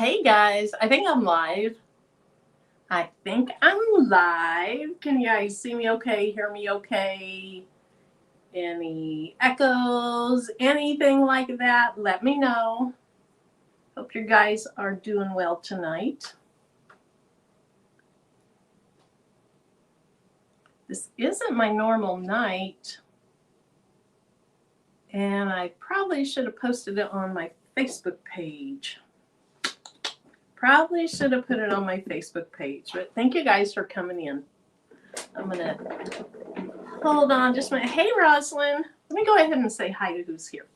Hey guys, I think I'm live. I think I'm live. Can you guys see me okay? Hear me okay? Any echoes? Anything like that? Let me know. Hope you guys are doing well tonight. This isn't my normal night, and I probably should have posted it on my Facebook page. Probably should have put it on my Facebook page, but thank you guys for coming in. I'm gonna hold on just a minute. Hey Rosalind, let me go ahead and say hi to who's here.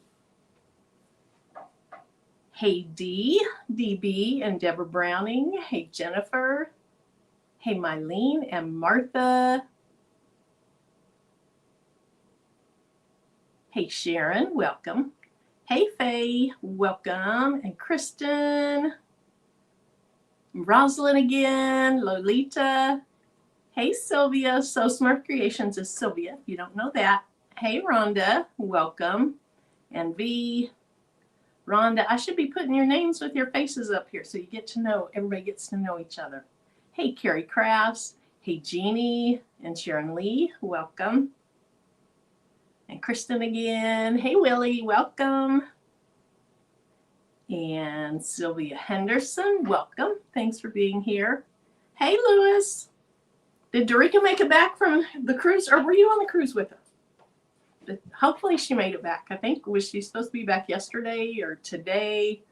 Hey D, DB and Deborah Browning. Hey Jennifer. Hey Mylene and Martha. Hey Sharon, welcome. Hey Faye, welcome. And Kristen. Rosalind again, Lolita. Hey Sylvia, So Smart Creations is Sylvia, if you don't know that. Hey Rhonda, welcome. And V, Rhonda, I should be putting your names with your faces up here so you get to know, everybody gets to know each other. Hey Carrie Crafts, hey Jeannie and Sharon Lee, welcome. And Kristen again, hey Willie, welcome. And Sylvia Henderson, welcome. Thanks for being here. Hey Lewis. Did Dorica make it back from the cruise, or were you on the cruise with her? But hopefully she made it back. I think, was she supposed to be back yesterday or today?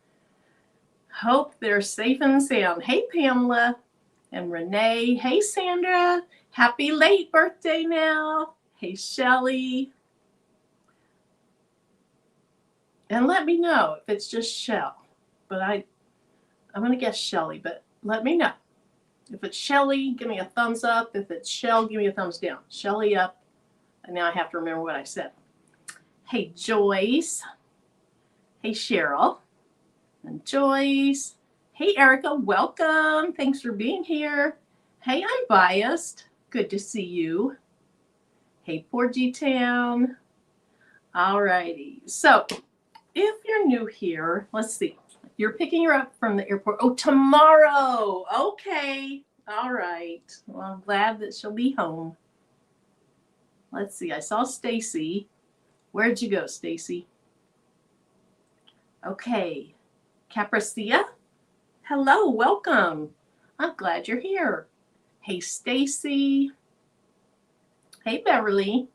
Hope they're safe and sound. Hey Pamela and Renee. Hey Sandra. Happy late birthday now. Hey Shelly. And let me know if it's just Shell. But I'm going to guess Shelly, but let me know. If it's Shelly, give me a thumbs up. If it's Shell, give me a thumbs down. Shelly up. And now I have to remember what I said. Hey, Joyce. Hey, Cheryl. And Joyce. Hey, Erica. Welcome. Thanks for being here. Hey, I'm biased. Good to see you. Hey, Porgy Town. All righty. So, if you're new here, let's see. You're picking her up from the airport. Oh, tomorrow. Okay. All right. Well, I'm glad that she'll be home. Let's see. I saw Stacy. Where'd you go, Stacy? Okay. Capricia. Hello. Welcome. I'm glad you're here. Hey, Stacy. Hey, Beverly.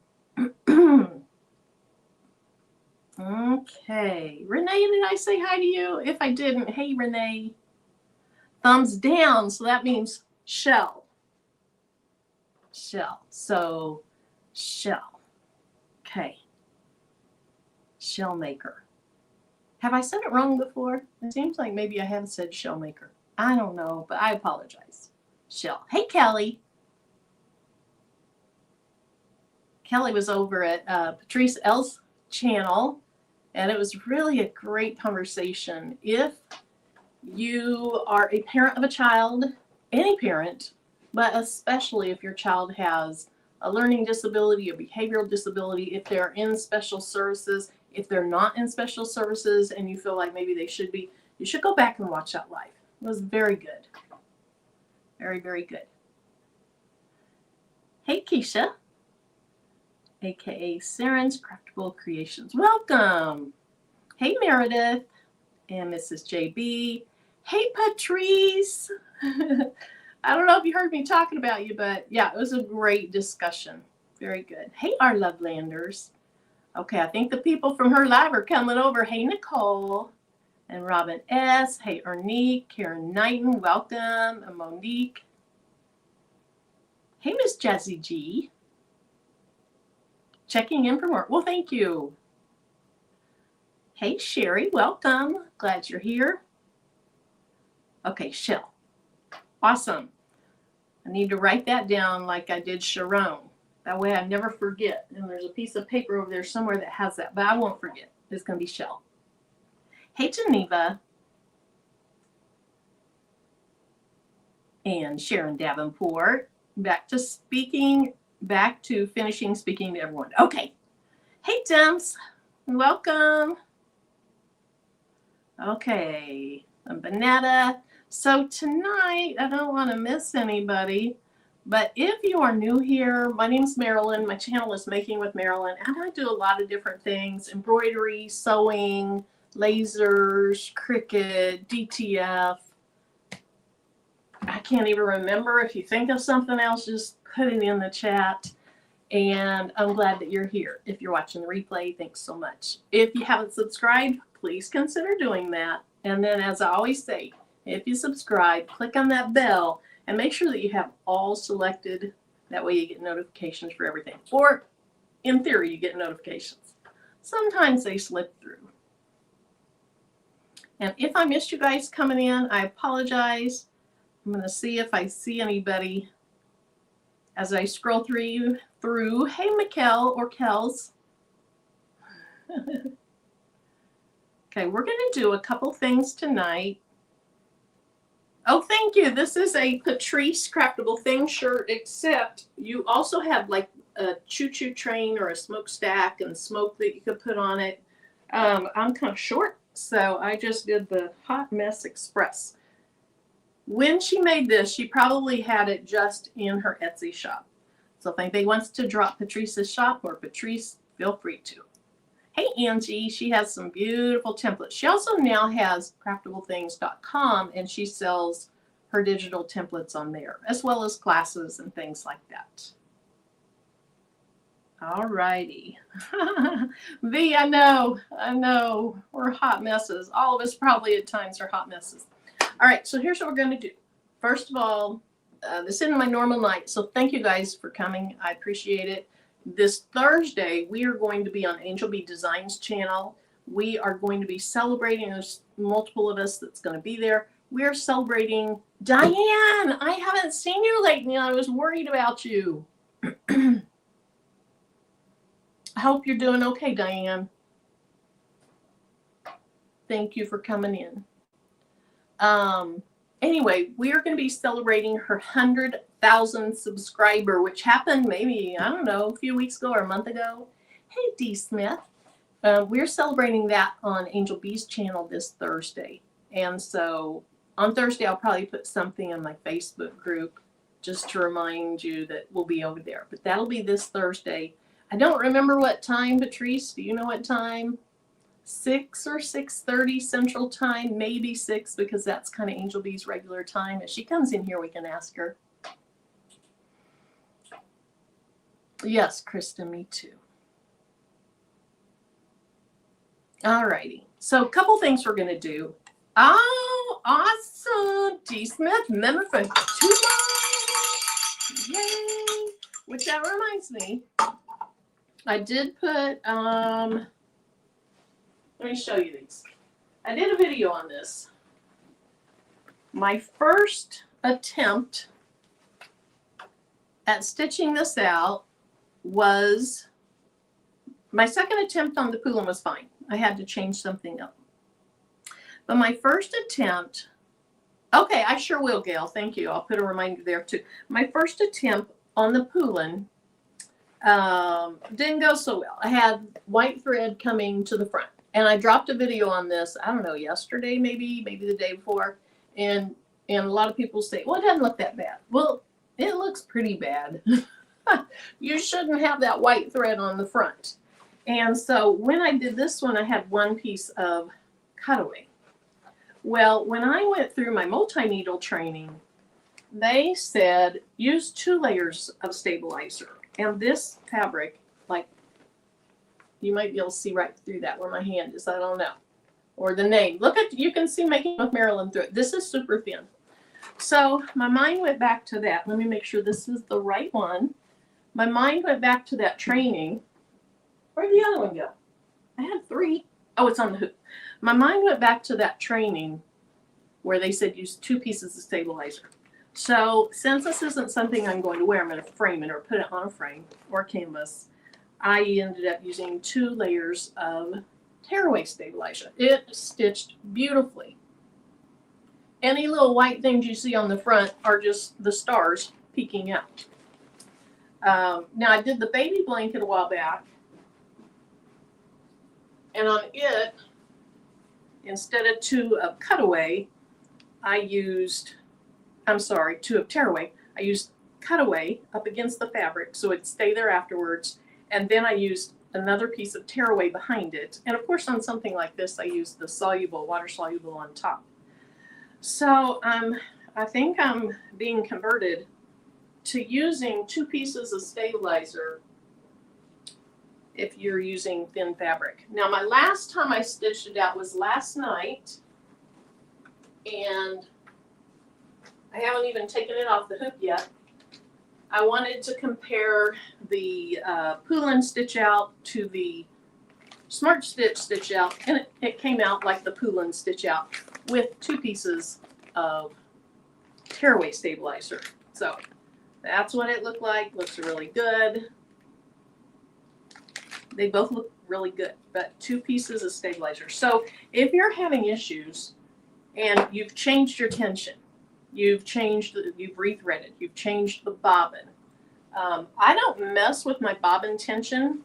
Okay. Renee, did I say hi to you? If I didn't, hey, Renee. Thumbs down. So that means Shell. Shell. So, Shell. Okay. Shell maker. Have I said it wrong before? It seems like maybe I have said shell maker. I don't know, but I apologize. Shell. Hey, Kelly. Kelly was over at Patrice L's channel, and it was really a great conversation. If you are a parent of a child, any parent, but especially if your child has a learning disability, a behavioral disability, if they're in special services, if they're not in special services and you feel like maybe they should be, you should go back and watch that live. It was very good. Very, very good. Hey, Keisha, aka Saren's Craftable Creations. Welcome. Hey, Meredith and Mrs. JB. Hey, Patrice. I don't know if you heard me talking about you, but yeah, it was a great discussion. Very good. Hey, our Lovelanders. Okay, I think the people from her live are coming over. Hey, Nicole and Robin S. Hey, Ernique, Karen Knighton, welcome. And Monique. Hey, Miss Jazzy G. Checking in for work. Well, thank you. Hey, Sherry, welcome. Glad you're here. Okay, Shell. Awesome. I need to write that down like I did Sharon. That way I never forget. And there's a piece of paper over there somewhere that has that, but I won't forget. It's going to be Shell. Hey, Geneva. And Sharon Davenport. Back to finishing speaking to everyone. Okay. Hey, Demps. Welcome. Okay. and Bonetta. So tonight, I don't want to miss anybody, but if you are new here, my name's Marilyn. My channel is Making with Marilyn, and I do a lot of different things: embroidery, sewing, lasers, Cricut, DTF. I can't even remember. If you think of something else, just put it in the chat. And I'm glad that you're here. If you're watching the replay, thanks so much. If you haven't subscribed, please consider doing that. And then, as I always say, if you subscribe, click on that bell and make sure that you have all selected. That way you get notifications for everything. Or, in theory, you get notifications. Sometimes they slip through. And if I missed you guys coming in, I apologize. I'm going to see if I see anybody as I scroll through. Hey, Mikkel or Kels. Okay, we're going to do a couple things tonight. Oh, thank you. This is a Patrice Craftable Thing shirt, except you also have like a choo-choo train or a smokestack and smoke that you could put on it. I'm kind of short, so I just did the Hot Mess Express. When she made this, she probably had it just in her Etsy shop. So if anybody wants to drop Patrice's shop or Patrice, feel free to. Hey, Angie, she has some beautiful templates. She also now has craftableThings.com, and she sells her digital templates on there, as well as classes and things like that. All righty. V, I know, we're hot messes. All of us probably at times are hot messes. All right, so here's what we're going to do. First of all, this isn't my normal night, so thank you guys for coming. I appreciate it. This Thursday, we are going to be on Angel Bee Designs channel. We are going to be celebrating, there's multiple of us that's going to be there. We are celebrating Diane. I haven't seen you lately. I was worried about you. I hope you're doing okay, Diane. Thank you for coming in. Anyway, we are going to be celebrating her 100,000 subscriber, which happened maybe, I don't know, a few weeks ago or a month ago. Hey, D. Smith. We're celebrating that on Angel Bee's channel this Thursday. And so on Thursday, I'll probably put something in my Facebook group just to remind you that we'll be over there. But that'll be this Thursday. I don't remember what time, Patrice. Do you know what time? 6 or 6:30 Central Time, maybe 6, because that's kind of Angel Bee's regular time. If she comes in here, we can ask her. Yes, Krista, me too. All righty. So a couple things we're going to do. Oh, awesome. D. Smith, member for 2 months. Yay. Which that reminds me, I did put, let me show you these. I did a video on this. My first attempt at stitching this out was, my second attempt on the Poulin was fine. I had to change something up. But my first attempt, okay, I sure will, Gail. Thank you. I'll put a reminder there too. My first attempt on the Poulin didn't go so well. I had white thread coming to the front. And I dropped a video on this, I don't know, yesterday, maybe the day before. And a lot of people say, well, it doesn't look that bad. Well, it looks pretty bad. You shouldn't have that white thread on the front. And so when I did this one, I had one piece of cutaway. Well, when I went through my multi-needle training, they said use 2 layers of stabilizer. And this fabric, like, you might be able to see right through that where my hand is. I don't know. Or the name. Look at, you can see Making with Marilyn through it. This is super thin. So my mind went back to that. Let me make sure this is the right one. My mind went back to that training. Where'd the other one go? I had 3. Oh, it's on the hoop. My mind went back to that training where they said use 2 pieces of stabilizer. So since this isn't something I'm going to wear, I'm going to frame it or put it on a frame or canvas. I ended up using 2 layers of tearaway stabilizer. It stitched beautifully. Any little white things you see on the front are just the stars peeking out. Now I did the baby blanket a while back, and on it, instead of 2 of cutaway, two of tearaway. I used cutaway up against the fabric so it'd stay there afterwards. And then I used another piece of tearaway behind it. And of course on something like this, I used the soluble, water soluble on top. So I think I'm being converted to using 2 pieces of stabilizer if you're using thin fabric. Now my last time I stitched it out was last night, and I haven't even taken it off the hook yet. I wanted to compare the Poulin stitch out to the Smart Stitch stitch out, and it came out like the Poulin stitch out with 2 pieces of tearaway stabilizer. So that's what it looked like. Looks really good. They both look really good, but 2 pieces of stabilizer. So if you're having issues and you've changed your tension, you've rethreaded, you've changed the bobbin. I don't mess with my bobbin tension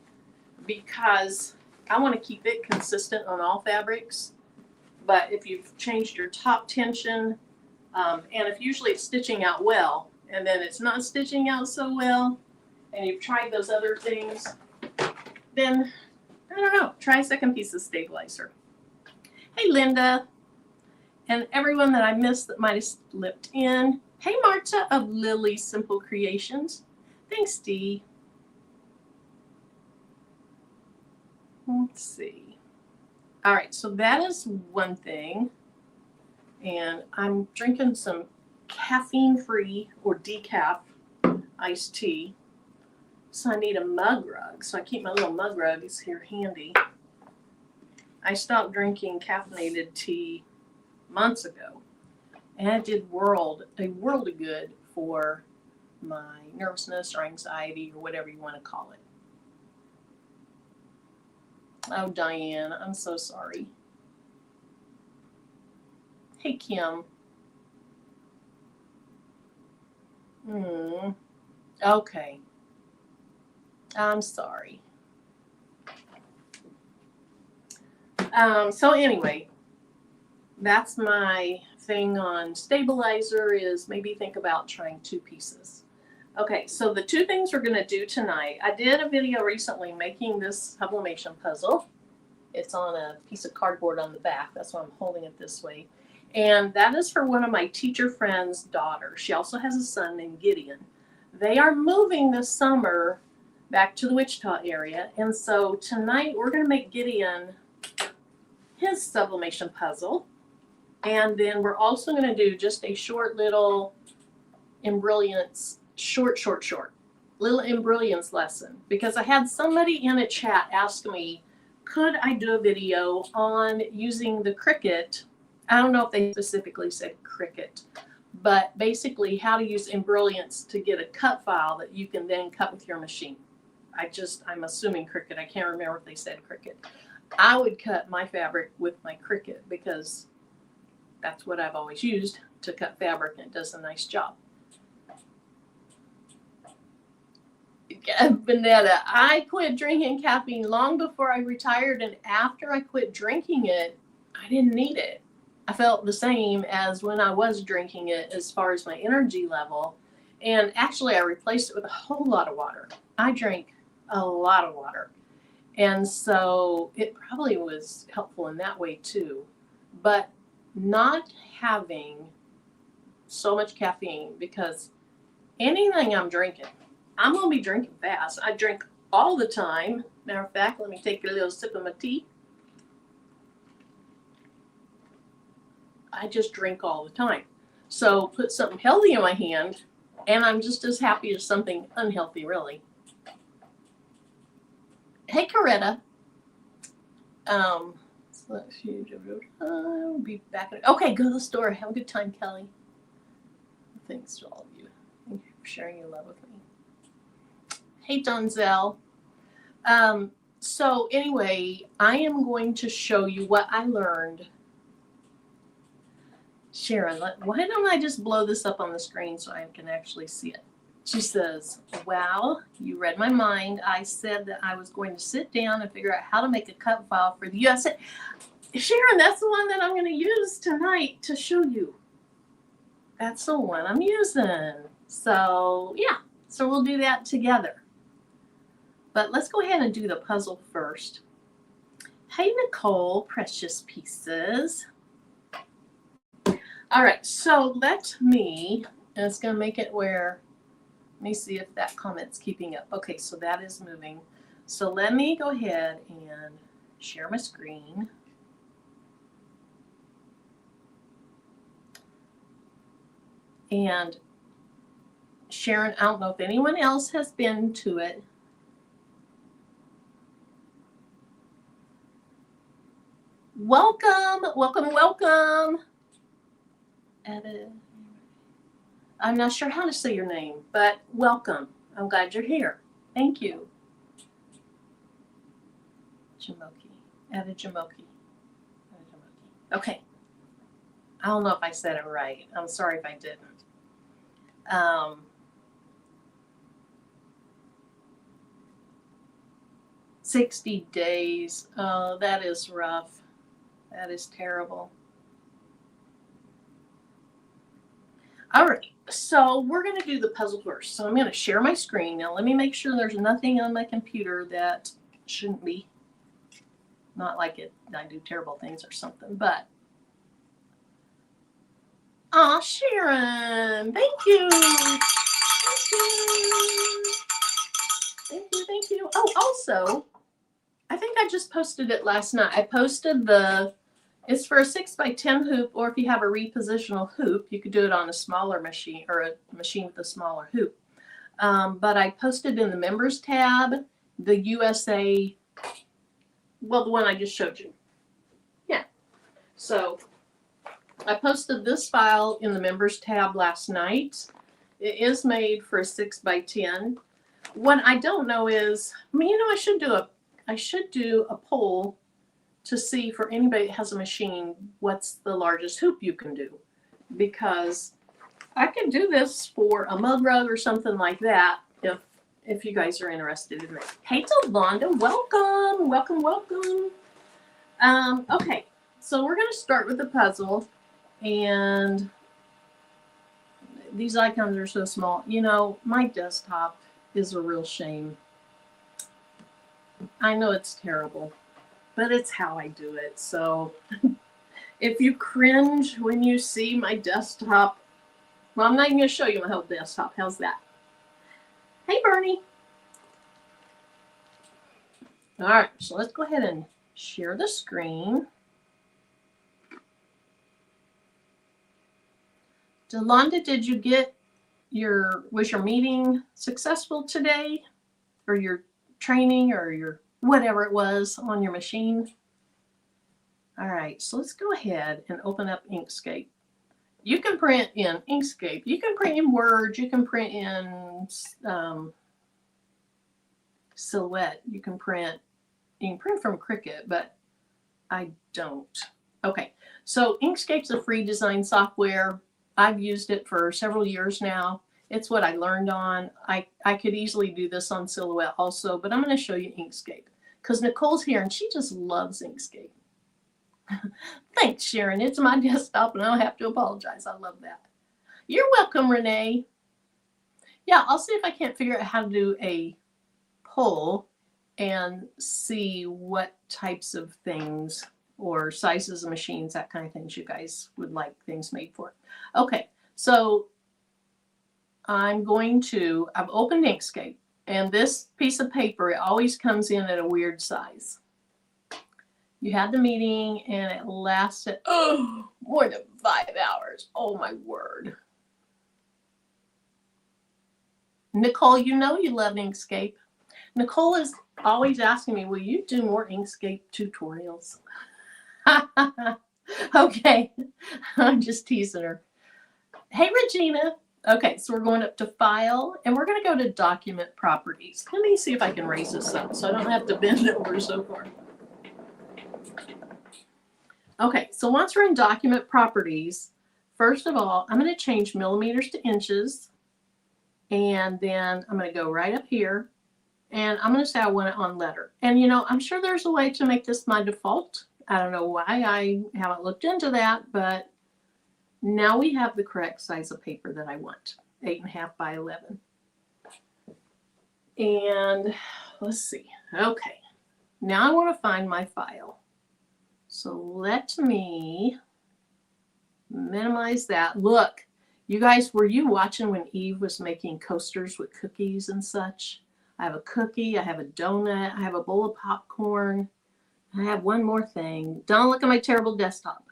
because I want to keep it consistent on all fabrics. But if you've changed your top tension, and if usually it's stitching out well, and then it's not stitching out so well, and you've tried those other things, then, I don't know, try a second piece of stabilizer. Hey, Linda, and everyone that I missed that might have slipped in. Hey, Marta of Lily Simple Creations. Thanks, Dee. Let's see. All right, so that is one thing. And I'm drinking some caffeine-free or decaf iced tea. So I need a mug rug. So I keep my little mug rugs here handy. I stopped drinking caffeinated tea months ago. And it did a world of good for my nervousness or anxiety or whatever you want to call it. Oh, Diane, I'm so sorry. Hey, Kim. Okay. I'm sorry. So anyway, that's my thing on stabilizer, is maybe think about trying 2 pieces. Okay, so the 2 things we're going to do tonight. I did a video recently making this sublimation puzzle. It's on a piece of cardboard on the back. That's why I'm holding it this way. And that is for one of my teacher friends' daughters. She also has a son named Gideon. They are moving this summer back to the Wichita area. And so tonight we're going to make Gideon his sublimation puzzle. And then we're also going to do just a short little Embrilliance, short little Embrilliance lesson. Because I had somebody in a chat ask me, could I do a video on using the Cricut? I don't know if they specifically said Cricut, but basically how to use Embrilliance to get a cut file that you can then cut with your machine. I'm assuming Cricut. I can't remember if they said Cricut. I would cut my fabric with my Cricut because that's what I've always used to cut fabric, and it does a nice job. Vanetta, I quit drinking caffeine long before I retired, and after I quit drinking it, I didn't need it. I felt the same as when I was drinking it as far as my energy level, and actually I replaced it with a whole lot of water. I drank a lot of water, and so it probably was helpful in that way too. But not having so much caffeine, because anything I'm drinking, I'm going to be drinking fast. I drink all the time. Matter of fact, let me take a little sip of my tea. I just drink all the time. So put something healthy in my hand, and I'm just as happy as something unhealthy, really. Hey, Coretta. So that's huge. I'll be back. Okay, go to the store. Have a good time, Kelly. Thanks to all of you. Thank you for sharing your love with me. Hey, Donzel. So anyway, I am going to show you what I learned. Sharon, why don't I just blow this up on the screen so I can actually see it? She says, wow, you read my mind. I said that I was going to sit down and figure out how to make a cut file for the US. Sharon, that's the one that I'm going to use tonight to show you. That's the one I'm using. So yeah, so we'll do that together. But let's go ahead and do the puzzle first. Hey, Nicole, precious pieces. All right, so let me, and it's going to make it where, let me see if that comment's keeping up. Okay, so that is moving. So let me go ahead and share my screen. And Sharon, I don't know if anyone else has been to it. Welcome, welcome, welcome. I'm not sure how to say your name, but welcome. I'm glad you're here. Thank you. Jamoki. Jamoki. Okay. I don't know if I said it right. I'm sorry if I didn't. 60 days. Oh, that is rough. That is terrible. All right, so we're going to do the puzzle first. So I'm going to share my screen. Now let me make sure there's nothing on my computer that shouldn't be. Not like I do terrible things or something, but. Aw, Sharon, thank you. Thank you. Thank you, thank you. Oh, also, I think I just posted it last night. I posted it's for a 6x10 hoop, or if you have a repositional hoop, you could do it on a smaller machine or a machine with a smaller hoop. But I posted in the members tab, the USA, well, the one I just showed you. Yeah. So I posted this file in the members tab last night. It is made for a 6x10. What I don't know is, I should do a poll to see for anybody that has a machine, what's the largest hoop you can do. Because I could do this for a mug rug or something like that if you guys are interested in that. Hey, Delonda, welcome, welcome, welcome. Okay, so we're going to start with the puzzle. And these icons are so small. You know, my desktop is a real shame. I know it's terrible, but it's how I do it. So if you cringe when you see my desktop, well, I'm not even going to show you my whole desktop. How's that? Hey, Bernie. All right, so let's go ahead and share the screen. Delonda, did you get was your meeting successful today? Or your training or your whatever it was on your machine? All right, so let's go ahead and open up Inkscape. You can print in Inkscape. You can print in Word. You can print in Silhouette. You can print from Cricut, but I don't. Okay, so Inkscape's a free design software. I've used it for several years now. It's what I learned on. I could easily do this on Silhouette also, but I'm going to show you Inkscape because Nicole's here and she just loves Inkscape. Thanks, Sharon. It's my desktop and I don't have to apologize. I love that. You're welcome, Renee. Yeah, I'll see if I can't figure out how to do a poll and see what types of things or sizes of machines, that kind of things you guys would like things made for. Okay, so I've opened Inkscape, and this piece of paper, it always comes in at a weird size. You had the meeting and it lasted more than 5 hours. Oh my word. Nicole, you know you love Inkscape. Nicole is always asking me, will you do more Inkscape tutorials? Okay, I'm just teasing her. Hey, Regina. Okay, so we're going up to File, and we're going to go to Document Properties. Let me see if I can raise this up so I don't have to bend over so far. Okay, so once we're in Document Properties, first of all, I'm going to change millimeters to inches, and then I'm going to go right up here, and I'm going to say I want it on letter. And, you know, I'm sure there's a way to make this my default. I don't know why I haven't looked into that, but Now we have the correct size of paper that I want, 8.5 by 11. And let's see. Okay, now I want to find my file. So let me minimize that. Look, you guys, were you watching when Eve was making coasters with cookies and such? I have a cookie, I have a donut, I have a bowl of popcorn. I have one more thing. Don't look at my terrible desktop.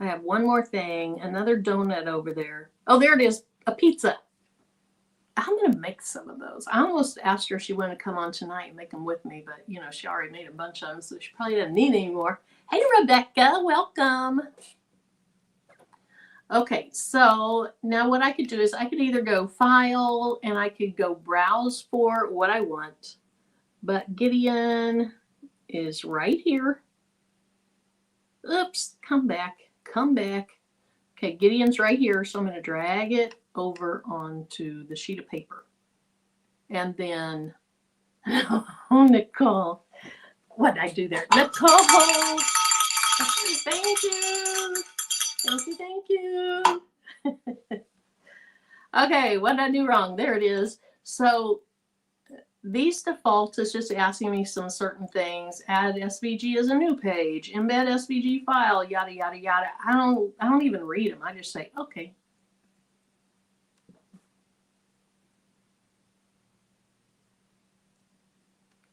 I have one more thing, another donut over there. Oh, there it is, a pizza. I'm going to make some of those. I almost asked her if she wanted to come on tonight and make them with me, but, you know, she already made a bunch of them, so she probably doesn't need any more. Hey, Rebecca, welcome. Okay, so now what I could do is I could either go File and I could go Browse for what I want. But Gideon is right here. Oops, come back, come back. Okay, Gideon's right here, so I'm going to drag it over onto the sheet of paper. And then, oh, Nicole, what did I do there? Nicole, thank you. Thank you, thank you. Okay, what did I do wrong? There it is. So these defaults is just asking me some certain things. Add SVG as a new page, embed SVG file, yada, yada, yada. I don't even read them. I just say, okay.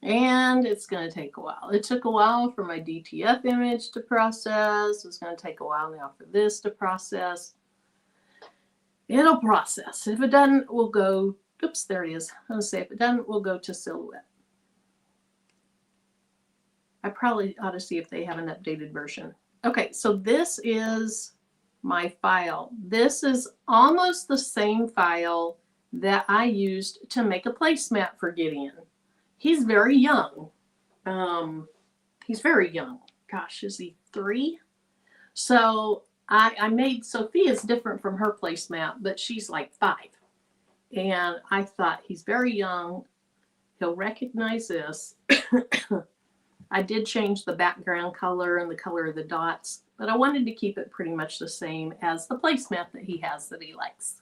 And it's going to take a while. It took a while for my DTF image to process. It's going to take a while now for this to process. It'll process. If it doesn't, we'll go, oops, there it is. I'm going to say if it doesn't, we'll go to Silhouette. I probably ought to see if they have an updated version. Okay, so this is my file. This is almost the same file that I used to make a placemat for Gideon. He's very young. He's very young. Gosh, is he 3? So I made Sophia's different from her placemat, but she's like 5. And I thought he's very young. He'll recognize this. I did change the background color and the color of the dots, but I wanted to keep it pretty much the same as the placemat that he has that he likes.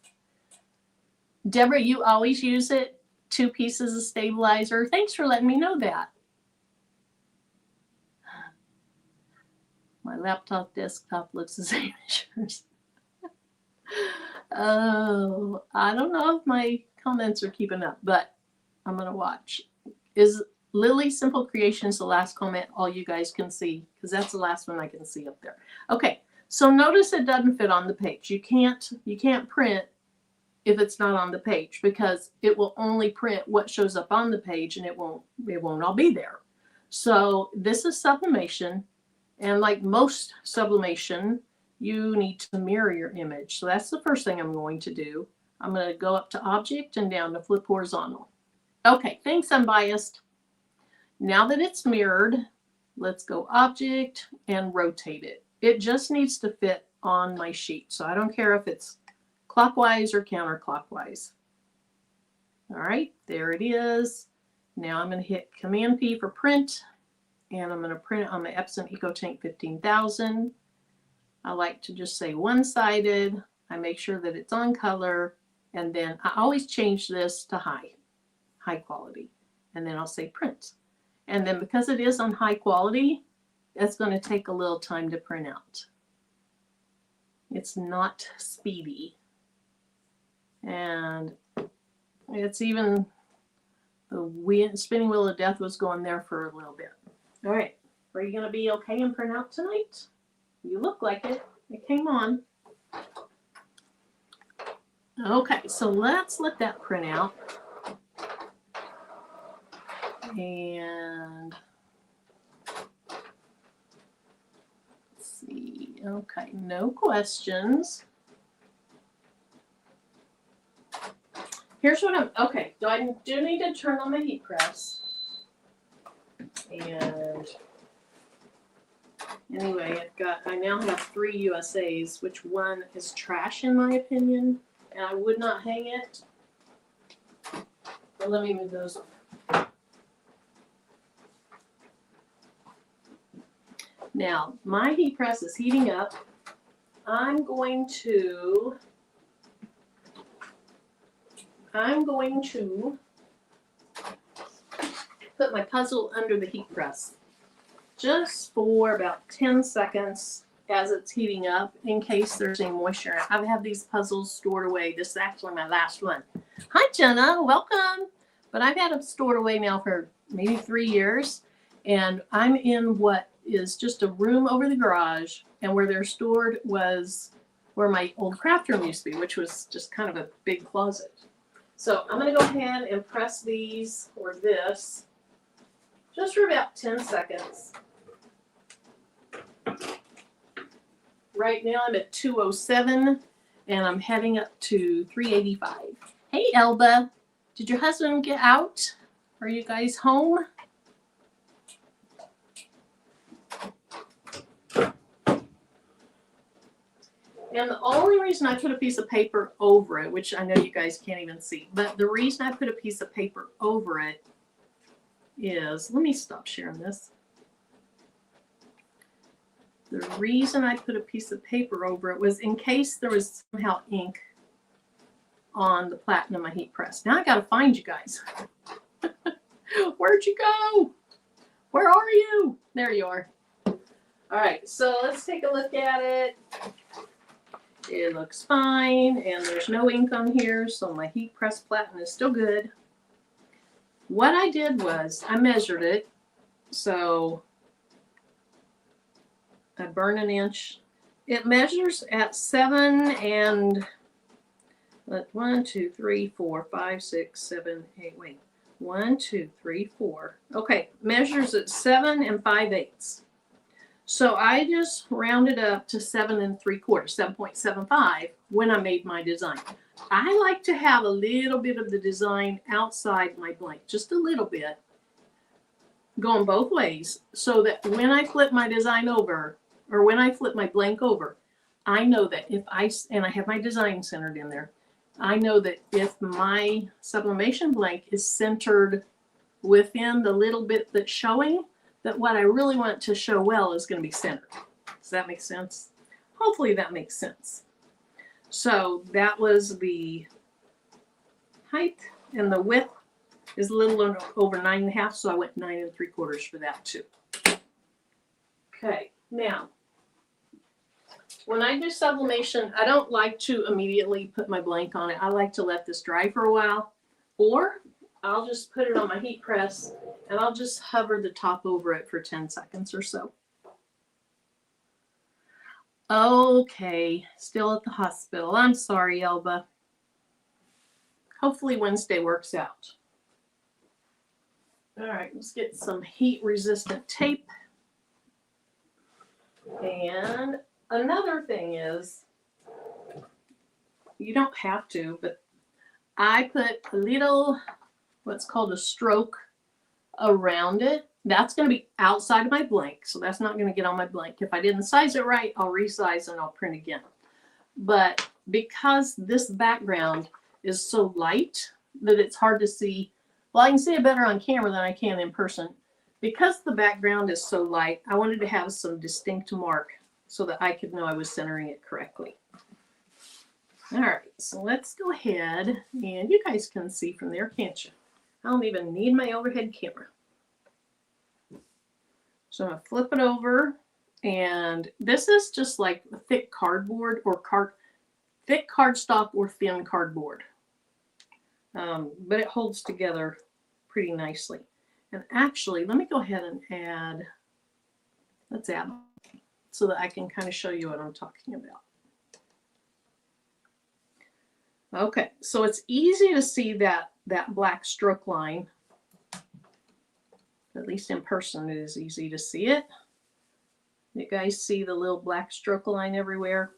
Deborah, you always use it? 2 pieces of stabilizer. Thanks for letting me know that. My laptop desktop looks the same as yours. Oh, I don't know if my comments are keeping up, but I'm going to watch. Is Lily Simple Creations the last comment all you guys can see? Because that's the last one I can see up there. Okay, so notice it doesn't fit on the page. You can't print if it's not on the page, because it will only print what shows up on the page and it won't all be there. So this is sublimation, and like most sublimation, you need to mirror your image. So that's the first thing I'm going to do. I'm going to go up to Object and down to Flip Horizontal. Okay, thanks, Unbiased. Now that it's mirrored, let's go Object and rotate it. It just needs to fit on my sheet. So I don't care if it's clockwise or counterclockwise. All right, there it is. Now I'm going to hit Command P for print, and I'm going to print it on my Epson EcoTank 15,000. I like to just say one-sided. I make sure that it's on color, and then I always change this to high quality, and then I'll say print. And then because it is on high quality, that's going to take a little time to print out. It's not speedy. And it's even, the spinning wheel of death was going there for a little bit. All right, are you going to be okay and print out tonight? You look like it. It came on. Okay, so let's let that print out. And let's see. Okay, no questions. Here's what I'm, okay, so I do need to turn on my heat press. And anyway, I now have 3 USAs, which one is trash in my opinion, and I would not hang it. But let me move those over. Now, my heat press is heating up, I'm going to put my puzzle under the heat press just for about 10 seconds as it's heating up in case there's any moisture. I've had these puzzles stored away. This is actually my last one. Hi, Jenna. Welcome. But I've had them stored away now for maybe 3 years. And I'm in what is just a room over the garage. And where they're stored was where my old craft room used to be, which was just kind of a big closet. So I'm going to go ahead and press these or this just for about 10 seconds. Right now I'm at 207 and I'm heading up to 385. Hey, Elba, did your husband get out? Are you guys home? And the only reason I put a piece of paper over it, which I know you guys can't even see, but the reason I put a piece of paper over it is, let me stop sharing this. The reason I put a piece of paper over it was in case there was somehow ink on the platen of my heat press. Now I got to find you guys. Where'd you go? Where are you? There you are. All right, so let's take a look at it. It looks fine, and there's no ink on here, so my heat press platen is still good. What I did was I measured it, so I burn an inch. It measures at 7 and 1, 2, 3, 4, 5, 6, 7, 8. Wait, 1, 2, 3, 4. Okay, measures at 7 and 5/8. So I just rounded up to 7 3/4, 7.75 when I made my design. I like to have a little bit of the design outside my blank, just a little bit, going both ways, so that when I flip my design over, or when I flip my blank over, I know that if I have my design centered in there, I know that if my sublimation blank is centered within the little bit that's showing, that what I really want to show well is going to be centered. Does that make sense? Hopefully that makes sense. So that was the height, and the width is a little over 9.5, so I went 9 3/4 for that too. Okay, now when I do sublimation, I don't like to immediately put my blank on it. I like to let this dry for a while, or I'll just put it on my heat press and I'll just hover the top over it for 10 seconds or so. Okay, still at the hospital. I'm sorry, Elba. Hopefully Wednesday works out. All right, let's get some heat resistant tape. And another thing is, you don't have to, but I put a little, what's called a stroke around it. That's going to be outside of my blank, so that's not going to get on my blank. If I didn't size it right, I'll resize and I'll print again. But because this background is so light that it's hard to see, well, I can see it better on camera than I can in person. Because the background is so light, I wanted to have some distinct mark so that I could know I was centering it correctly. All right, so let's go ahead, and you guys can see from there, can't you? I don't even need my overhead camera. So I'm going to flip it over, and this is just like a thick cardboard or thick cardstock or thin cardboard. But it holds together pretty nicely. And actually, let me go ahead and add, let's add so that I can kind of show you what I'm talking about. Okay, so it's easy to see that black stroke line. At least in person, it is easy to see it. You guys see the little black stroke line everywhere?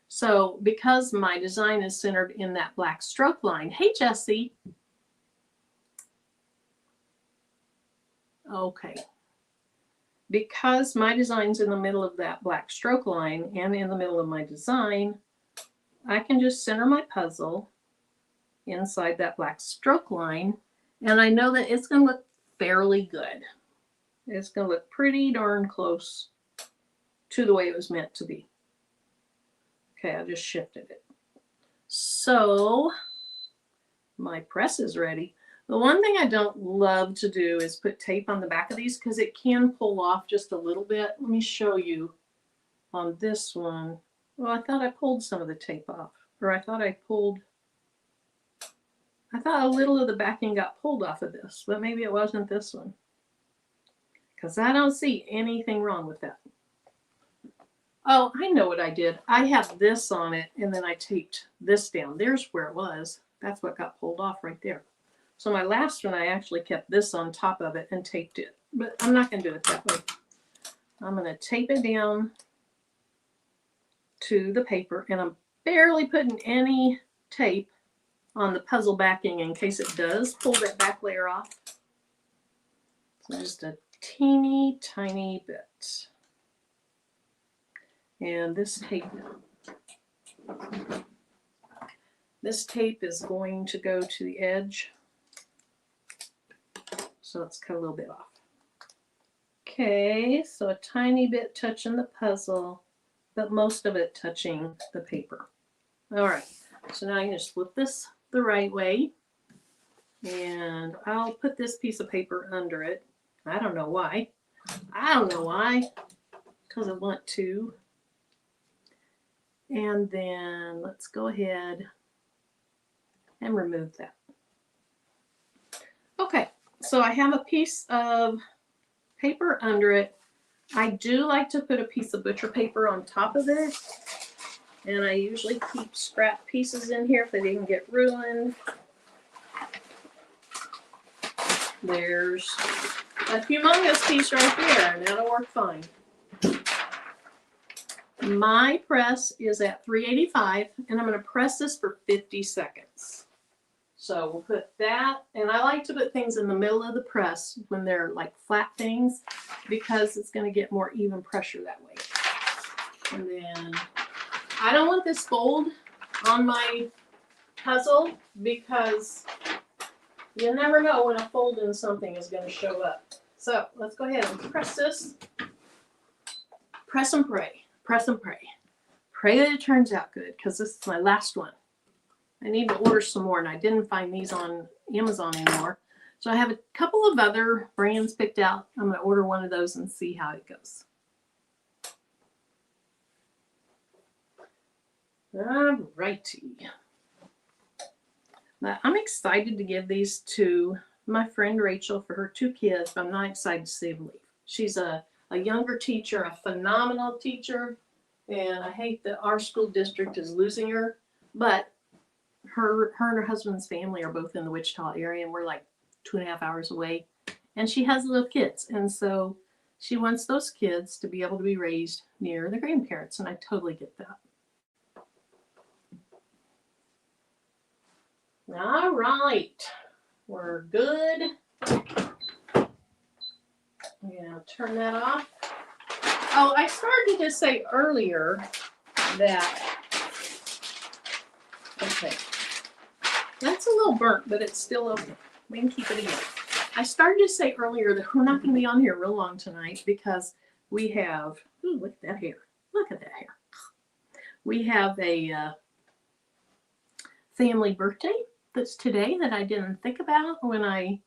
So because my design is centered in that black stroke line, hey, Jessie. Okay. Because my design's in the middle of that black stroke line and in the middle of my design, I can just center my puzzle inside that black stroke line, and I know that it's going to look fairly good. It's going to look pretty darn close to the way it was meant to be. Okay, I just shifted it. So my press is ready. The one thing I don't love to do is put tape on the back of these because it can pull off just a little bit. Let me show you on this one. Well, I thought I pulled some of the tape off, or I thought a little of the backing got pulled off of this, but maybe it wasn't this one, because I don't see anything wrong with that. Oh, I know what I did. I have this on it, and then I taped this down. There's where it was. That's what got pulled off right there. So my last one, I actually kept this on top of it and taped it. But I'm not going to do it that way. I'm going to tape it down to the paper, and I'm barely putting any tape on the puzzle backing in case it does pull that back layer off. So just a teeny tiny bit. And this tape is going to go to the edge. So let's cut a little bit off. Okay, so a tiny bit touching the puzzle, but most of it touching the paper. All right, so now I'm going to flip this the right way, and I'll put this piece of paper under it. I don't know why. Because I want to. And then let's go ahead and remove that. Okay, so I have a piece of paper under it. I do like to put a piece of butcher paper on top of it. And I usually keep scrap pieces in here if they didn't get ruined. There's a humongous piece right there, and that'll work fine. My press is at 385, and I'm going to press this for 50 seconds. So we'll put that, and I like to put things in the middle of the press when they're like flat things, because it's going to get more even pressure that way. And then I don't want this fold on my puzzle because you never know when a fold in something is going to show up. So let's go ahead and press this. Press and pray. Press and pray. Pray that it turns out good, because this is my last one. I need to order some more, and I didn't find these on Amazon anymore. So I have a couple of other brands picked out. I'm going to order one of those and see how it goes. All righty. Now, I'm excited to give these to my friend Rachel for her 2 kids, but I'm not excited to see them leave. She's a younger teacher, a phenomenal teacher, and I hate that our school district is losing her, but her and her husband's family are both in the Wichita area, and we're like 2.5 hours away, and she has little kids, and so she wants those kids to be able to be raised near their grandparents, and I totally get that. All right, we're good. I'm gonna turn that off. Oh, I started to say earlier that, okay, that's a little burnt, but it's still okay. We can keep it again. I started to say earlier that we're not going to be on here real long tonight because we have, ooh, look at that hair. Look at that hair. We have a family birthday that's today that I didn't think about when I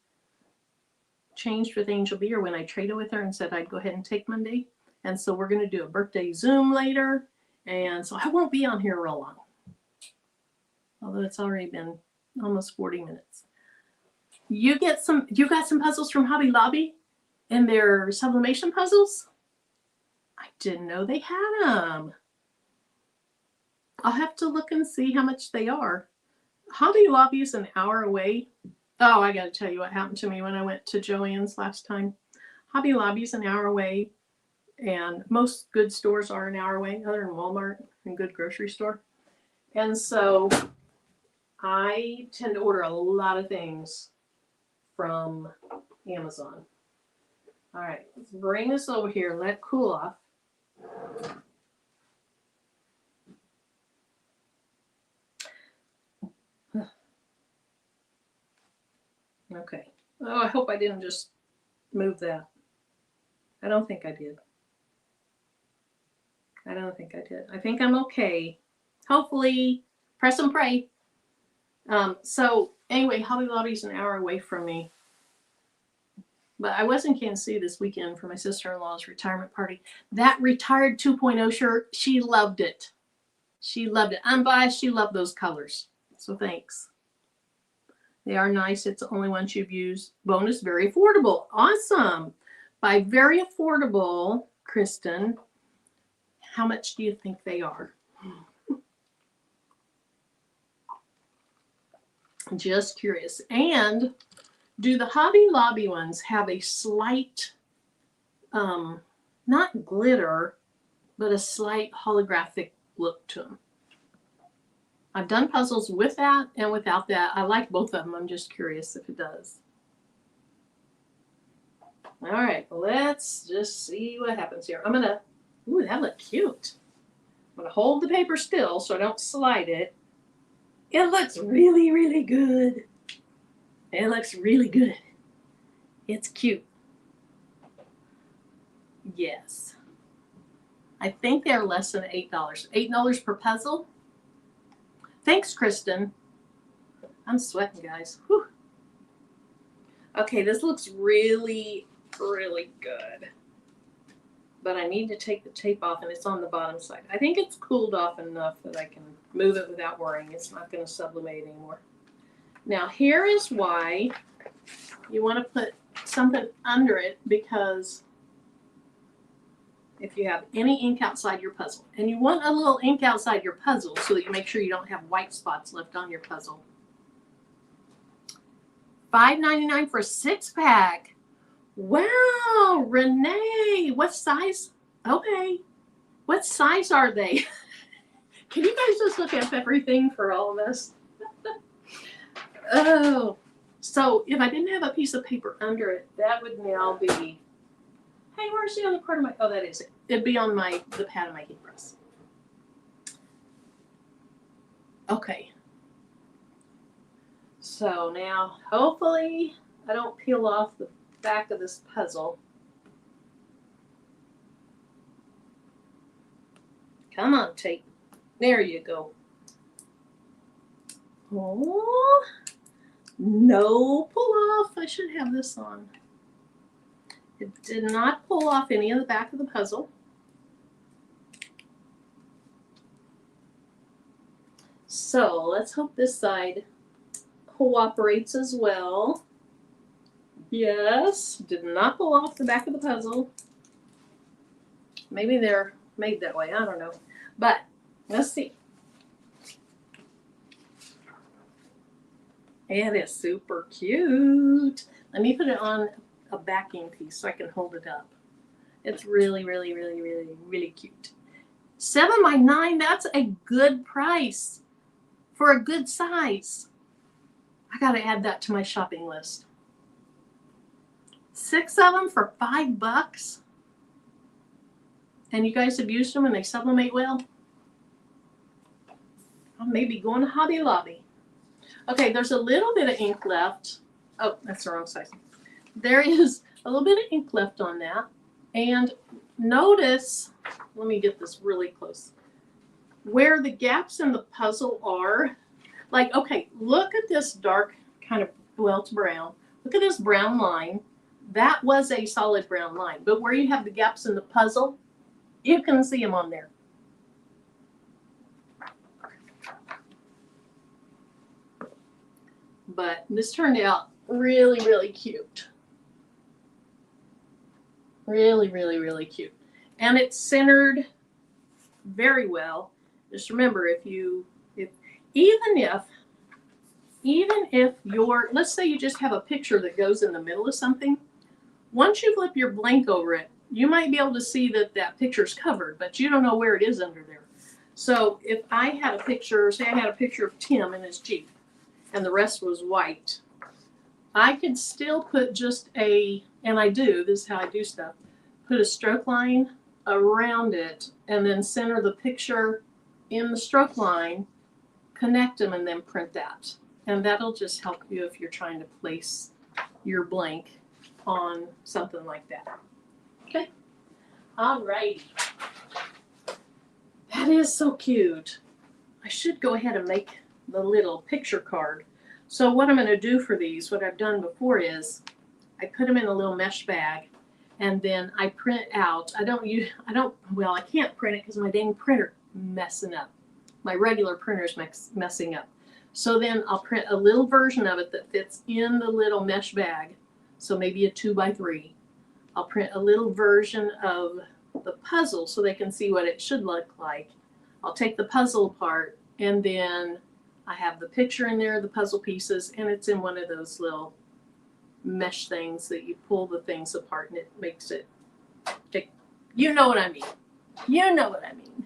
changed with Angel B, or when I traded with her and said I'd go ahead and take Monday. And so we're going to do a birthday Zoom later. And so I won't be on here real long, although it's already been almost 40 minutes. You got some puzzles from Hobby Lobby and their sublimation puzzles? I didn't know they had them. I'll have to look and see how much they are. Hobby Lobby is an hour away. Oh, I got to tell you what happened to me when I went to Joann's last time. Hobby Lobby is an hour away, and most good stores are an hour away, other than Walmart and good grocery store. And so I tend to order a lot of things from Amazon. All right, let's bring this over here, let it cool off. Okay. Oh, I hope I didn't just move that. I don't think I did. I don't think I did. I think I'm okay. hopefully, press and pray. So anyway, Hobby Lobby's an hour away from me. But I was in Kansas City this weekend for my sister-in-law's retirement party. That retired 2.0 shirt, she loved it. She loved it. Unbiased, she loved those colors. So thanks. They are nice. It's the only one you've used. Bonus, very affordable. Awesome. By very affordable, Kristen, how much do you think they are? Just curious. And do the Hobby Lobby ones have a slight, not glitter, but a slight holographic look to them? I've done puzzles with that and without that. I like both of them. I'm just curious if it does. All right, let's just see what happens here. I'm going to, ooh, that looked cute. I'm going to hold the paper still so I don't slide it. It looks really, really good. It looks really good. It's cute. Yes. I think they're less than $8. $8 per puzzle. Thanks, Kristen. I'm sweating, guys. Whew. Okay, this looks really, really good. But I need to take the tape off, and it's on the bottom side. I think it's cooled off enough that I can move it without worrying. It's not going to sublimate anymore. Now, here is why you want to put something under it, because if you have any ink outside your puzzle, and you want a little ink outside your puzzle so that you make sure you don't have white spots left on your puzzle. $5.99 for a 6-pack. Wow, Renee, what size? Okay, what size are they? Can you guys just look up everything for all of us? Oh, so if I didn't have a piece of paper under it, that would now be, hey, where's the other part of my, oh, that is it. It'd be on the pad of my heat press. Okay. So now, hopefully, I don't peel off the back of this puzzle. Come on, tape. There you go. Oh, no pull off. I should have this on. It did not pull off any of the back of the puzzle. So let's hope this side cooperates as well. Yes, did not pull off the back of the puzzle. Maybe they're made that way. I don't know. But let's see. It is super cute. Let me put it on a backing piece so I can hold it up. It's really, really, really, really, really cute. $7.99, that's a good price for a good size. I gotta add that to my shopping list. 6 of them for $5. And you guys have used them and they sublimate well? I'll maybe go to Hobby Lobby. Okay, there's a little bit of ink left. Oh, that's the wrong size. There is a little bit of ink left on that. And notice, let me get this really close, where the gaps in the puzzle are. Like, okay, look at this dark kind of, well, it's brown. Look at this brown line. That was a solid brown line. But where you have the gaps in the puzzle, you can see them on there. But this turned out really, really cute. Really, really, really cute. And it's centered very well. Just remember, even if your, let's say you just have a picture that goes in the middle of something, once you flip your blank over it, you might be able to see that that picture's covered, but you don't know where it is under there. So if I had a picture, say I had a picture of Tim and his Jeep, and the rest was white, I could still put just a, and I do, this is how I do stuff, put a stroke line around it and then center the picture in the stroke line, connect them, and then print that. And that'll just help you if you're trying to place your blank on something like that. Okay? All right. That is so cute. I should go ahead and make the little picture card. So what I'm going to do for these, what I've done before is I put them in a little mesh bag, and then I print out. Well, I can't print it because my dang printer messing up. My regular printer's messing up. So then I'll print a little version of it that fits in the little mesh bag. So maybe a 2x3. I'll print a little version of the puzzle so they can see what it should look like. I'll take the puzzle apart, and then I have the picture in there, the puzzle pieces, and it's in one of those little mesh things that you pull the things apart and it makes it, you know what I mean. You know what I mean.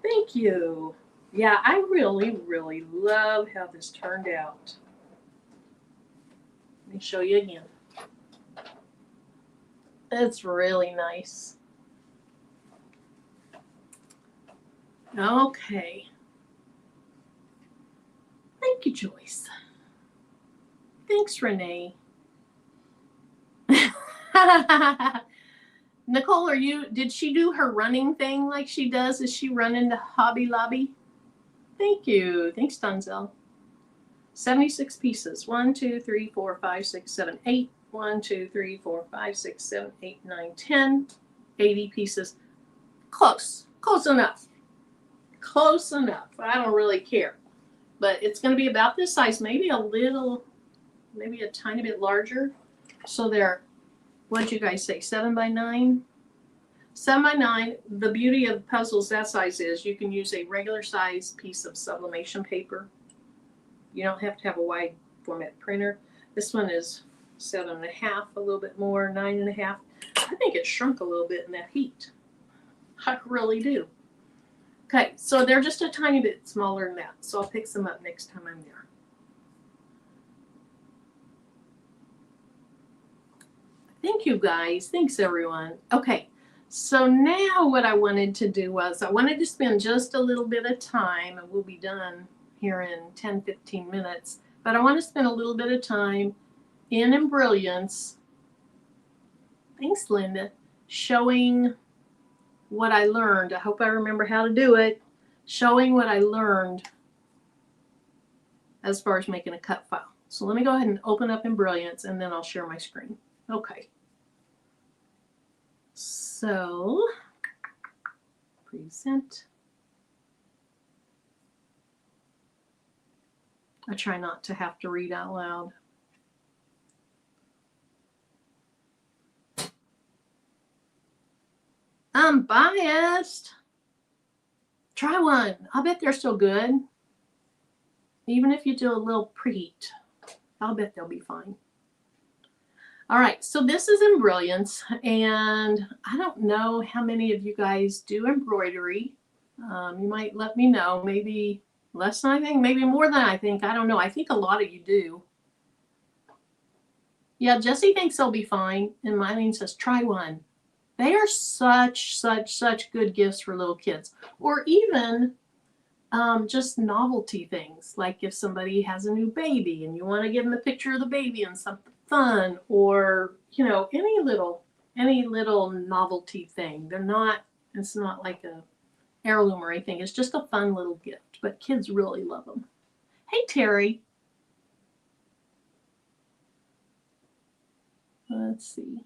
Thank you. Yeah, I really, really love how this turned out. Let me show you again. It's really nice. Okay. Thank you, Joyce. Thanks, Renee. Nicole, did she do her running thing like she does? Is she running to Hobby Lobby? Thank you. Thanks, Dunzel. 76 pieces. 1, 2, 3, 4, 5, 6, 7, 8. 1, 2, 3, 4, 5, 6, 7, 8, 9, 10. 80 pieces. Close. Close enough. Close enough. I don't really care. But it's going to be about this size, maybe maybe a tiny bit larger. So they're, what'd you guys say, 7x9? 7x9. The beauty of puzzles that size is you can use a regular size piece of sublimation paper. You don't have to have a wide format printer. This one is 7.5, a little bit more, 9.5. I think it shrunk a little bit in that heat. I really do. Okay, so they're just a tiny bit smaller than that. So I'll pick some up next time I'm there. Thank you, guys. Thanks, everyone. Okay, so now what I wanted to do was I wanted to spend just a little bit of time, and we'll be done here in 10-15 minutes, but I want to spend a little bit of time in Embrilliance. Thanks, Linda. Showing what I learned. I hope I remember how to do it. Showing what I learned as far as making a cut file. So let me go ahead and open up Embrilliance, and then I'll share my screen. Okay. So, present. I try not to have to read out loud. I'm biased. Try one. I bet they're still good. Even if you do a little preheat, I'll bet they'll be fine. All right, so this is Embrilliance, and I don't know how many of you guys do embroidery. You might let me know, maybe less than I think, maybe more than I think. I don't know. I think a lot of you do. Yeah, Jessie thinks they'll be fine, and Mylene says, try one. They are such good gifts for little kids, or even just novelty things, like if somebody has a new baby and you want to give them a picture of the baby and something fun, or you know, any little novelty thing. It's not like a heirloom or anything. It's just a fun little gift, but kids really love them. Hey, Terry. Let's see.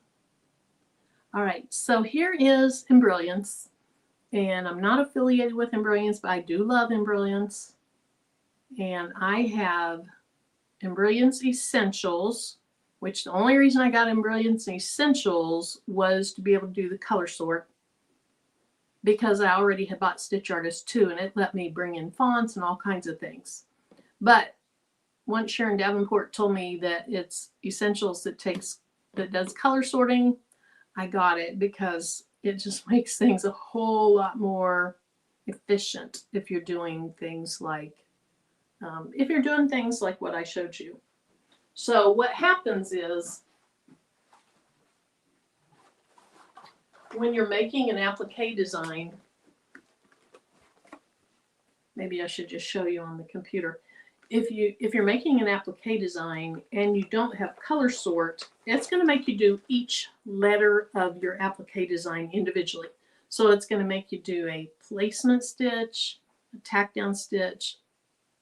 All right, so here is Embrilliance, and I'm not affiliated with Embrilliance, but I do love Embrilliance, and I have Embrilliance Essentials, which the only reason I got Embrilliance Essentials was to be able to do the color sort, because I already had bought Stitch Artist 2, and it let me bring in fonts and all kinds of things. But once Sharon Davenport told me that it's Essentials that does color sorting, I got it because it just makes things a whole lot more efficient if you're doing things like what I showed you. So what happens is when you're making an applique design, maybe I should just show you on the computer. If you're making an applique design and you don't have color sort, it's going to make you do each letter of your applique design individually. So it's going to make you do a placement stitch, a tack down stitch,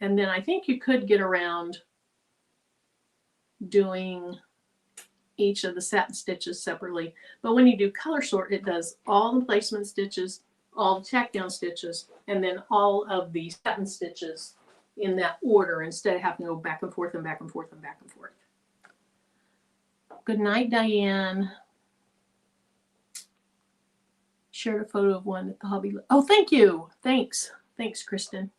and then I think you could get around doing each of the satin stitches separately. But when you do color sort, it does all the placement stitches, all the tack down stitches, and then all of the satin stitches in that order instead of having to go back and forth and back and forth and back and forth. Good night, Diane. Shared a photo of one at the hobby. Oh, thank you. Thanks. Thanks, Kristen.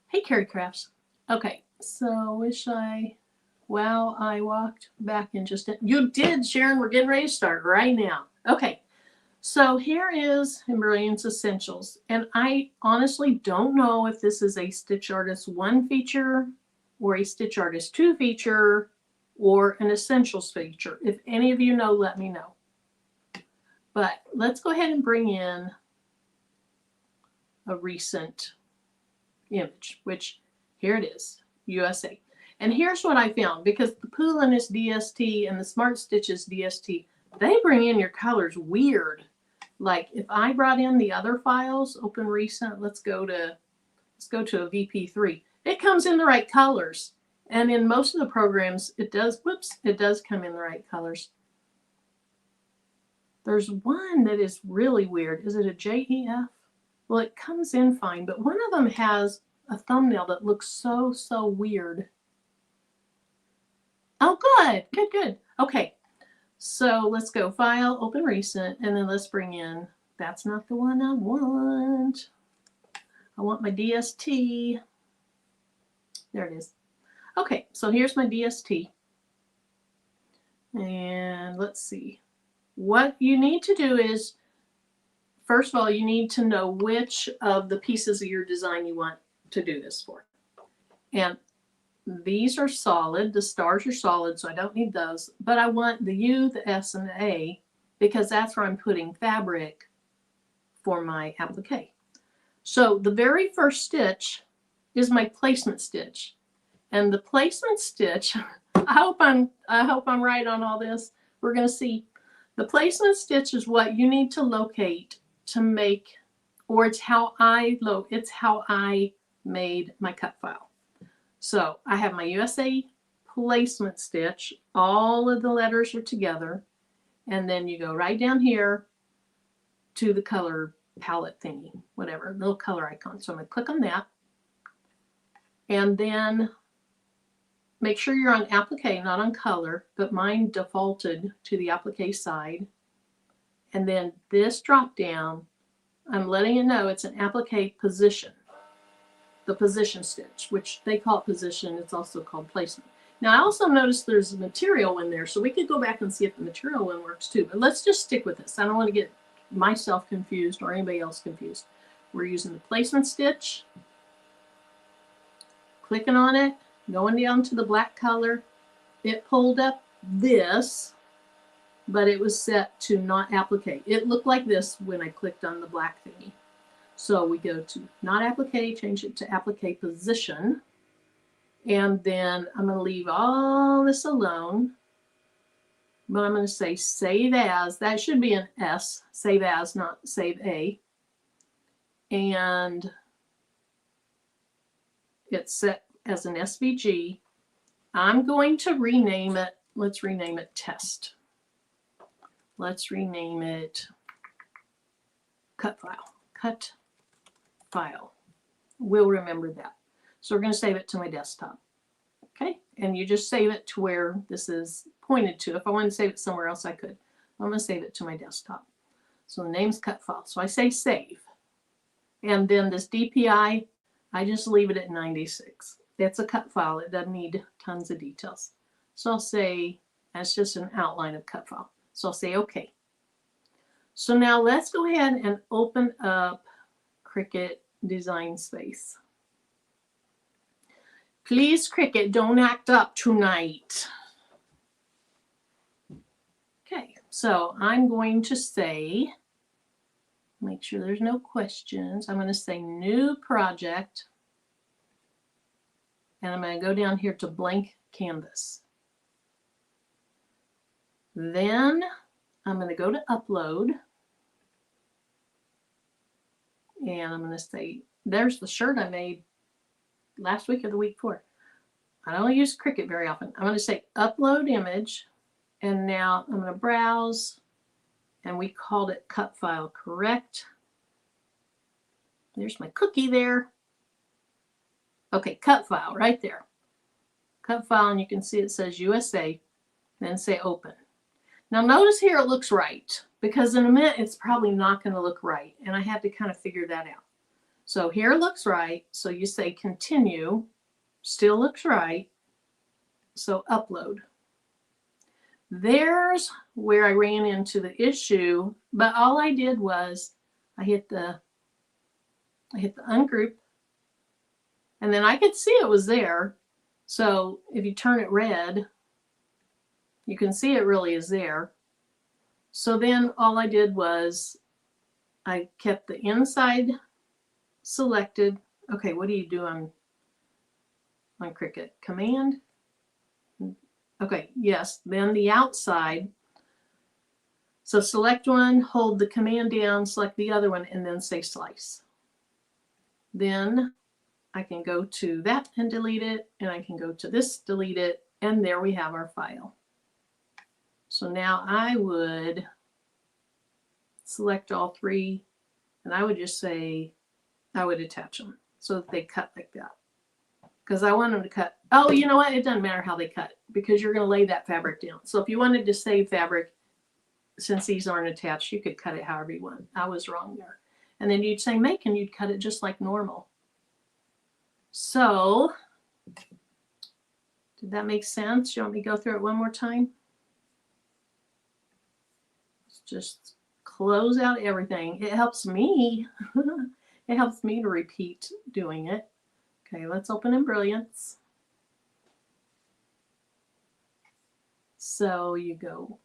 Hey, Carrie Crafts. Okay, so wish I... Wow, I walked back and just... You did, Sharon. We're getting ready to start right now. Okay, so here is Embrilliance Essentials. And I honestly don't know if this is a Stitch Artist 1 feature or a Stitch Artist 2 feature or an Essentials feature. If any of you know, let me know. But let's go ahead and bring in a recent image, which here it is, USA. And here's what I found, because the Poulin is DST and the Smart Stitch is DST, they bring in your colors weird. Like if I brought in the other files, open recent, let's go to a VP3. It comes in the right colors. And in most of the programs, it does come in the right colors. There's one that is really weird. Is it a JEF? Well, it comes in fine, but one of them has a thumbnail that looks so weird. Oh, good, good, good. Okay, so let's go File, Open Recent, and then let's bring in, that's not the one I want. I want my DST. There it is. Okay, so here's my DST. And let's see. What you need to do is, first of all, you need to know which of the pieces of your design you want to do this for. And these are solid. The stars are solid, so I don't need those. But I want the U, the S, and the A because that's where I'm putting fabric for my applique. So the very first stitch is my placement stitch. And the placement stitch, I hope I'm right on all this. We're going to see. The placement stitch is what you need to locate to make, or it's how I made my cut file. So I have my USA placement stitch. All of the letters are together. And then you go right down here to the color palette thingy, whatever, little color icon. So I'm going to click on that. And then make sure you're on applique, not on color, but mine defaulted to the applique side. And then this drop down, I'm letting you know it's an applique position. The position stitch, which they call it position, it's also called placement. Now I also noticed there's a material in there, so we could go back and see if the material one works too, but let's just stick with this. I don't want to get myself confused or anybody else confused. We're using the placement stitch, clicking on it, going down to the black color. It pulled up this, but it was set to not applique. It looked like this when I clicked on the black thingy. So we go to not applique, change it to applique position. And then I'm going to leave all this alone. But I'm going to say save as. That should be an S. Save as, not save a. And it's set as an SVG. I'm going to rename it. Let's rename it test. Let's rename it cut file. Cut file. We'll remember that. So we're going to save it to my desktop. Okay, and you just save it to where this is pointed to. If I want to save it somewhere else, I could. I'm going to save it to my desktop. So the name's cut file. So I say save. And then this DPI, I just leave it at 96. It's a cut file. It doesn't need tons of details. So I'll say, that's just an outline of cut file. So I'll say OK. So now let's go ahead and open up Cricut Design Space. Please, Cricut, don't act up tonight. Okay, so I'm going to say, make sure there's no questions. I'm going to say new project. And I'm going to go down here to blank canvas. Then I'm going to go to upload. And I'm going to say, there's the shirt I made last week or the week before. I don't use Cricut very often. I'm going to say upload image. And now I'm going to browse. And we called it cut file, correct? There's my cookie there. Okay, cut file right there. Cut file, and you can see it says USA. Then say open. Now notice here it looks right, because in a minute it's probably not going to look right, and I had to kind of figure that out. So here it looks right, so you say continue, still looks right, so upload. There's where I ran into the issue, but all I did was I hit the ungroup, and then I could see it was there. So if you turn it red, you can see it really is there. So then all I did was I kept the inside selected. Okay, what do you do on Cricut? Command. Okay, yes, then the outside. So select one, hold the command down, select the other one, and then say slice. Then I can go to that and delete it, and I can go to this, delete it, and there we have our file. So now I would select all three, and I would just say, I would attach them so that they cut like that. Because I want them to cut. Oh, you know what? It doesn't matter how they cut, because you're going to lay that fabric down. So if you wanted to save fabric, since these aren't attached, you could cut it however you want. I was wrong there. And then you'd say make, and you'd cut it just like normal. So, did that make sense? You want me to go through it one more time? Let's just close out everything. It helps me. It helps me to repeat doing it. Okay, let's open Embrilliance. So you go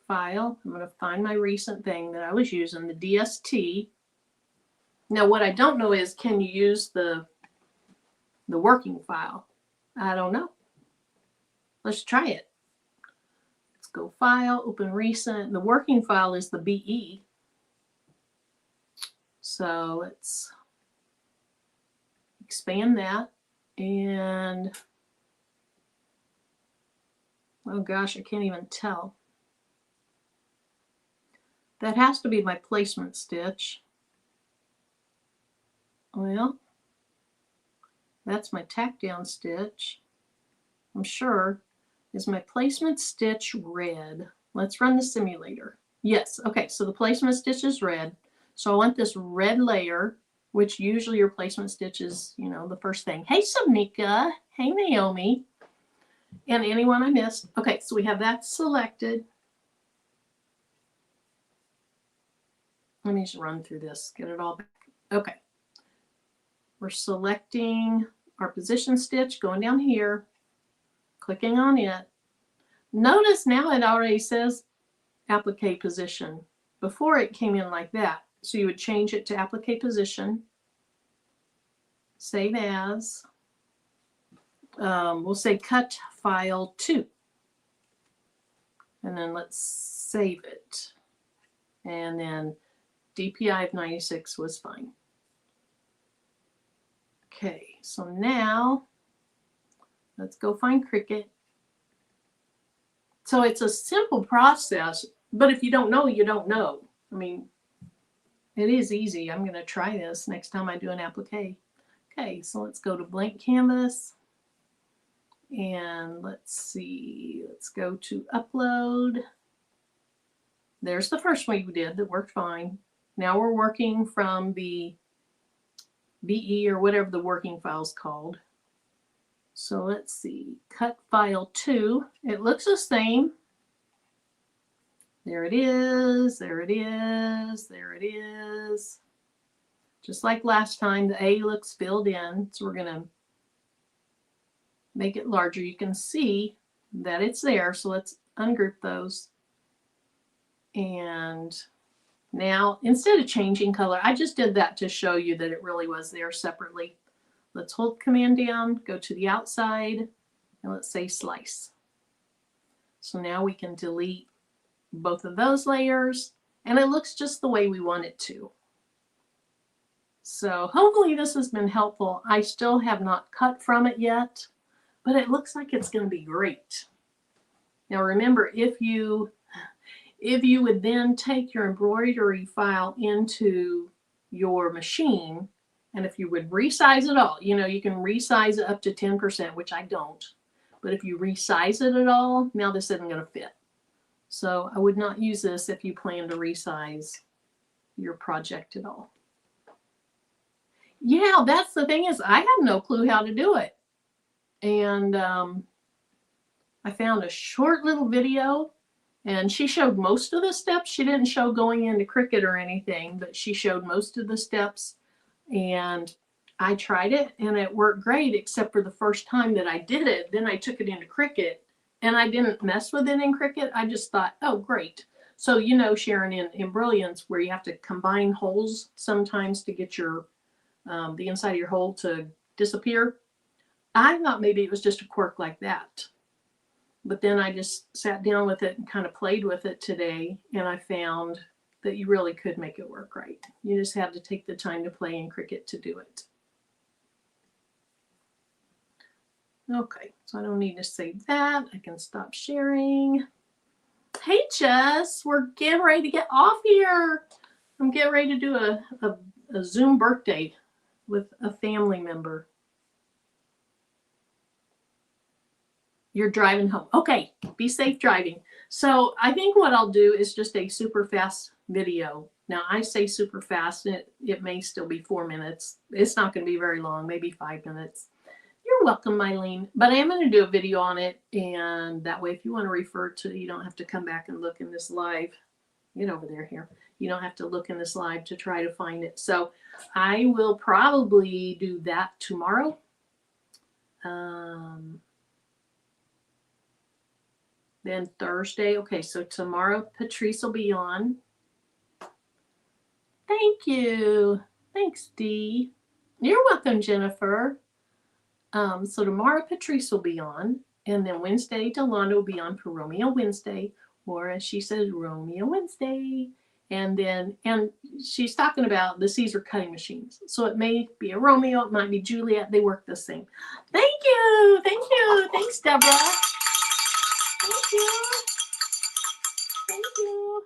File. I'm going to find my recent thing that I was using, the DST. Now what I don't know is, can you use the working file? I don't know. Let's try it. Let's go File, open Recent. The working file is the BE. So let's expand that, and oh gosh, I can't even tell. That has to be my placement stitch. Well, that's my tack down stitch. I'm sure. Is my placement stitch red? Let's run the simulator. Yes, okay, so the placement stitch is red. So I want this red layer, which usually your placement stitch is, you know, the first thing. Hey, Subnika. Hey, Naomi. And anyone I missed. Okay, so we have that selected. Let me just run through this, get it all back. Okay. We're selecting our position stitch, going down here, clicking on it. Notice now it already says applique position. Before it came in like that. So you would change it to applique position. Save as. We'll say cut file 2. And then let's save it. And then DPI of 96 was fine. Okay, so now let's go find Cricut. So it's a simple process, but if you don't know, you don't know. I mean, it is easy. I'm going to try this next time I do an applique. Okay, so let's go to blank canvas. And let's see, let's go to upload. There's the first one we did that worked fine. Now we're working from the BE or whatever the working file is called. So let's see, cut file 2. It looks the same. There it is, there it is, there it is. Just like last time, the A looks filled in. So we're going to make it larger. You can see that it's there. So let's ungroup those. And now, instead of changing color, I just did that to show you that it really was there separately. Let's hold command down, go to the outside, and let's say slice. So now we can delete both of those layers, And it looks just the way we want it to. So hopefully this has been helpful. I still have not cut from it yet, but it looks like it's going to be great. Now remember, if you would then take your embroidery file into your machine, and if you would resize it all, you know, you can resize it up to 10%, which I don't. But if you resize it at all, now this isn't going to fit. So I would not use this if you plan to resize your project at all. Yeah, that's the thing, is I have no clue how to do it. And I found a short little video, and she showed most of the steps. She didn't show going into Cricut or anything, but she showed most of the steps. And I tried it and it worked great, except for the first time that I did it. Then I took it into Cricut and I didn't mess with it in Cricut. I just thought, oh, great. So, you know, Sharon, in Embrilliance, where you have to combine holes sometimes to get your the inside of your hole to disappear. I thought maybe it was just a quirk like that. But then I just sat down with it and kind of played with it today, and I found that you really could make it work right. You just have to take the time to play in Cricut to do it. Okay, so I don't need to save that. I can stop sharing. Hey, Jess, we're getting ready to get off here. I'm getting ready to do a Zoom birthday with a family member. You're driving home. Okay, be safe driving. So I think what I'll do is just a super fast video. Now I say super fast, and it may still be 4 minutes. It's not going to be very long, maybe 5 minutes. You're welcome, Mylene. But I am going to do a video on it, and that way if you want to refer to it, you don't have to come back and look in this live. Get over there here. You don't have to look in this live to try to find it. So I will probably do that tomorrow. Then Thursday. Okay, so tomorrow Patrice will be on. Thank you. Thanks, Dee. You're welcome, Jennifer. So tomorrow Patrice will be on. And then Wednesday, Delonda will be on for Romeo Wednesday. Or as she says, Romeo Wednesday. And she's talking about the Caesar cutting machines. So it may be a Romeo, it might be Juliet. They work the same. Thank you. Thank you. Thanks, Deborah. Thank you. Thank you.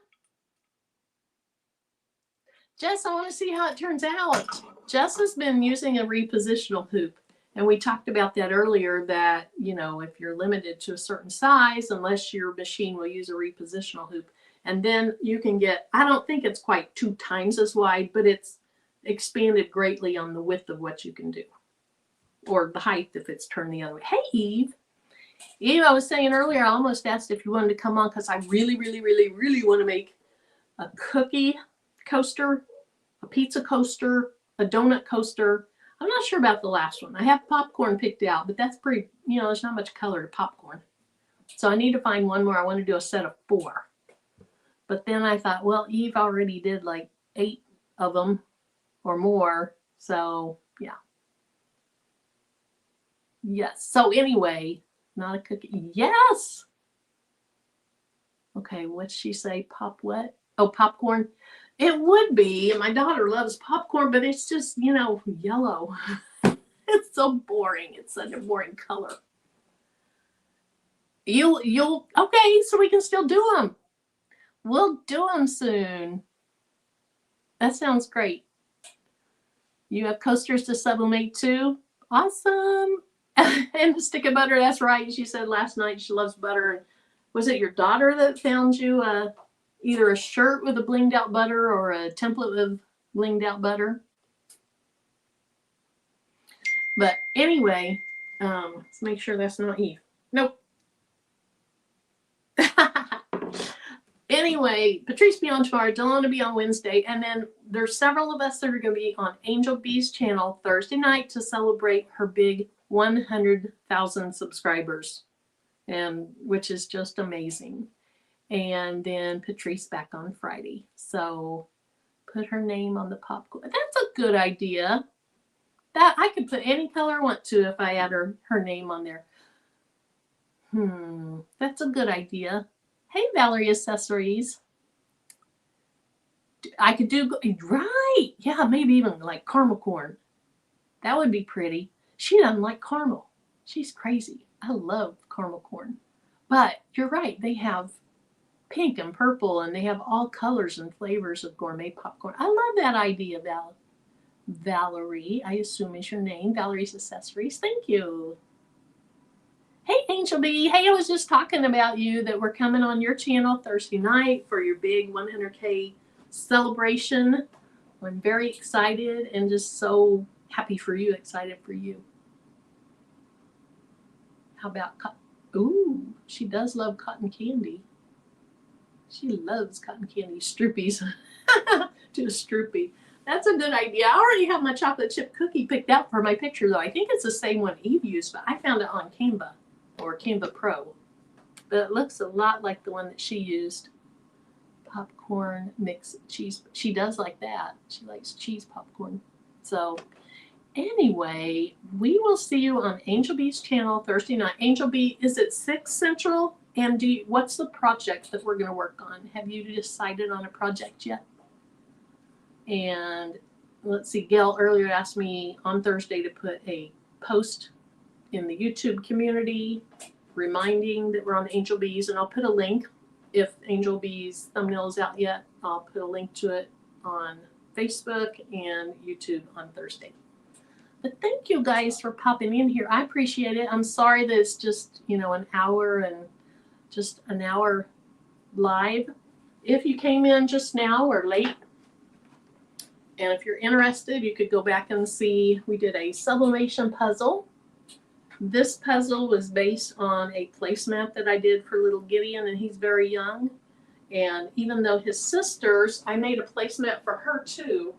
Jess, I want to see how it turns out. Jess has been using a repositional hoop. And we talked about that earlier, that, you know, if you're limited to a certain size, unless your machine will use a repositional hoop. And then you can get, I don't think it's quite 2 times as wide, but it's expanded greatly on the width of what you can do. Or the height if it's turned the other way. Hey, Eve. Eve, I was saying earlier, I almost asked if you wanted to come on because I really want to make a cookie coaster, a pizza coaster, a donut coaster. I'm not sure about the last one. I have popcorn picked out, but that's pretty, you know, there's not much color to popcorn. So I need to find one more. I want to do a set of 4. But then I thought, well, Eve already did like 8 of them or more. So, yeah. Yes. So anyway, not a cookie. Yes. Okay, what'd she say? Pop what? Oh, popcorn. It would be. My daughter loves popcorn, but it's just, you know, yellow. It's so boring. It's such a boring color. You'll okay, so we can still do them. We'll do them soon. That sounds great. You have coasters to sublimate too? Awesome. And a stick of butter, that's right. She said last night she loves butter. Was it your daughter that found you either a shirt with a blinged out butter or a template with blinged out butter? But anyway, let's make sure that's not Eve. Nope. Anyway, Patrice be on tomorrow, Delona be on Wednesday, and then there's several of us that are going to be on Angel B's channel Thursday night to celebrate her big 100,000 subscribers, and which is just amazing. And then Patrice back on Friday. So put her name on the popcorn. That's a good idea. That I could put any color I want to if I add her name on there. That's a good idea. Hey, Valerie Accessories. I could do, right, yeah, maybe even like caramel corn. That would be pretty. She doesn't like caramel. She's crazy. I love caramel corn. But you're right, they have pink and purple, and they have all colors and flavors of gourmet popcorn. I love that idea, Valerie, I assume is your name. Valerie's Accessories. Thank you. Hey, Angel B. Hey, I was just talking about you that we're coming on your channel Thursday night for your big 100K celebration. I'm very excited and just so happy for you, excited for you. How about, ooh, she does love cotton candy. She loves cotton candy. Stroopies. To a stroopy. That's a good idea. I already have my chocolate chip cookie picked out for my picture, though. I think it's the same one Eve used, but I found it on Canva or Canva Pro. But it looks a lot like the one that she used. Popcorn mix cheese. She does like that. She likes cheese popcorn. So anyway, we will see you on Angel B's channel Thursday night. Angel B, is it 6 Central? And what's the project that we're going to work on? Have you decided on a project yet? And let's see, Gail earlier asked me on Thursday to put a post in the YouTube community reminding that we're on Angel Bees, and I'll put a link. If Angel Bees thumbnail is out yet, I'll put a link to it on Facebook and YouTube on Thursday. But thank you guys for popping in here. I appreciate it. I'm sorry that it's just, an hour and just an hour live. If you came in just now or late, and if you're interested, you could go back and see, we did a sublimation puzzle. This puzzle was based on a placemat that I did for little Gideon, and he's very young. And even though his sisters, I made a placemat for her too,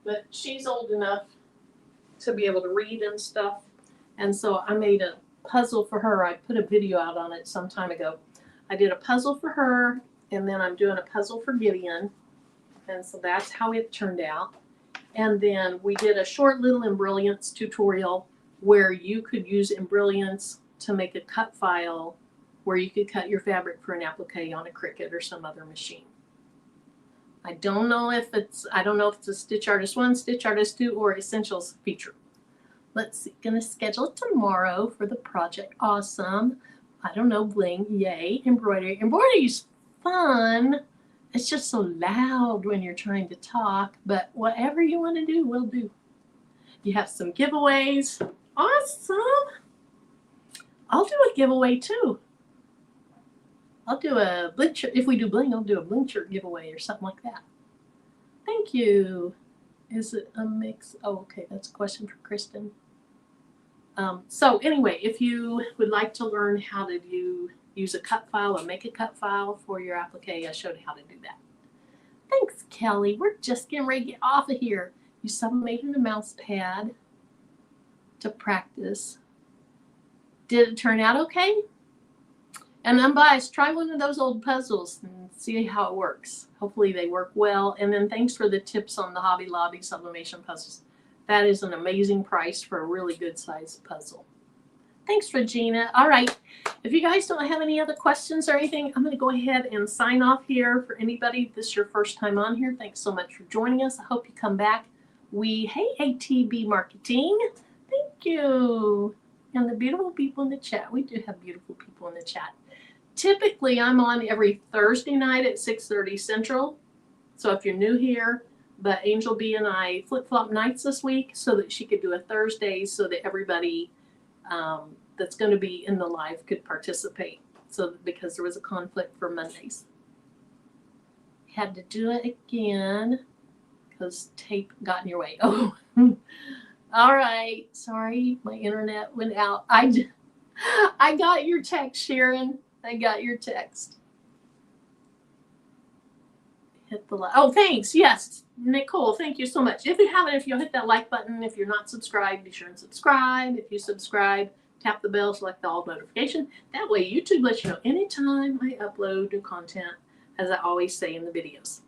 but she's old enough to be able to read and stuff. And so I made a puzzle for her. I put a video out on it some time ago. I did a puzzle for her, and then I'm doing a puzzle for Gideon. And so that's how it turned out. And then we did a short little Embrilliance tutorial where you could use Embrilliance to make a cut file where you could cut your fabric for an applique on a Cricut or some other machine. I don't know if it's a Stitch Artist 1, Stitch Artist 2, or Essentials feature. Let's see, gonna schedule it tomorrow for the project. Awesome. I don't know, bling, yay. Embroidery. Embroidery's fun. It's just so loud when you're trying to talk, but whatever you want to do, we'll do. You have some giveaways. Awesome. I'll do a giveaway too. I'll do a bling shirt. If we do bling, I'll do a bling shirt giveaway or something like that. Thank you. Is it a mix? Oh, okay. That's a question for Kristen. So anyway, if you would like to learn how to use a cut file or make a cut file for your applique, I showed you how to do that. Thanks, Kelly. We're just getting ready to get off of here. You sublimated a mouse pad to practice. Did it turn out okay? And unbiased, try one of those old puzzles and see how it works. Hopefully they work well. And then thanks for the tips on the Hobby Lobby sublimation puzzles. That is an amazing price for a really good sized puzzle. Thanks, Regina. All right. If you guys don't have any other questions or anything, I'm going to go ahead and sign off here. For anybody, this is your first time on here, thanks so much for joining us. I hope you come back. Hey, ATB Marketing. Thank you. And the beautiful people in the chat. We do have beautiful people in the chat. Typically, I'm on every Thursday night at 6:30 Central. So if you're new here, but Angel B and I flip-flop nights this week so that she could do a Thursday so that everybody that's going to be in the live could participate. So because there was a conflict for Mondays. Had to do it again because tape got in your way. Oh, all right. Sorry, my internet went out. I got your text, Sharon. I got your text. Hit the like. Oh, thanks. Yes, Nicole, thank you so much. If you haven't, if you'll hit that like button. If you're not subscribed, be sure and subscribe. If you subscribe, tap the bell, select the all notification. That way YouTube lets you know anytime I upload new content, as I always say in the videos.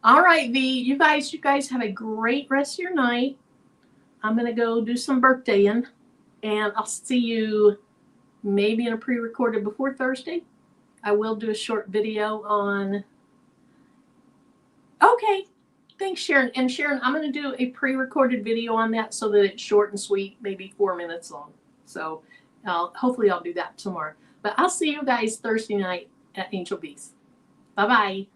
All right, V, you guys have a great rest of your night. I'm going to go do some birthdaying, and I'll see you maybe in a pre-recorded before Thursday. I will do a short video on Okay. Thanks, Sharon. And Sharon, I'm going to do a pre-recorded video on that so that it's short and sweet, maybe 4 minutes long. So hopefully I'll do that tomorrow. But I'll see you guys Thursday night at Angel Bees. Bye-bye.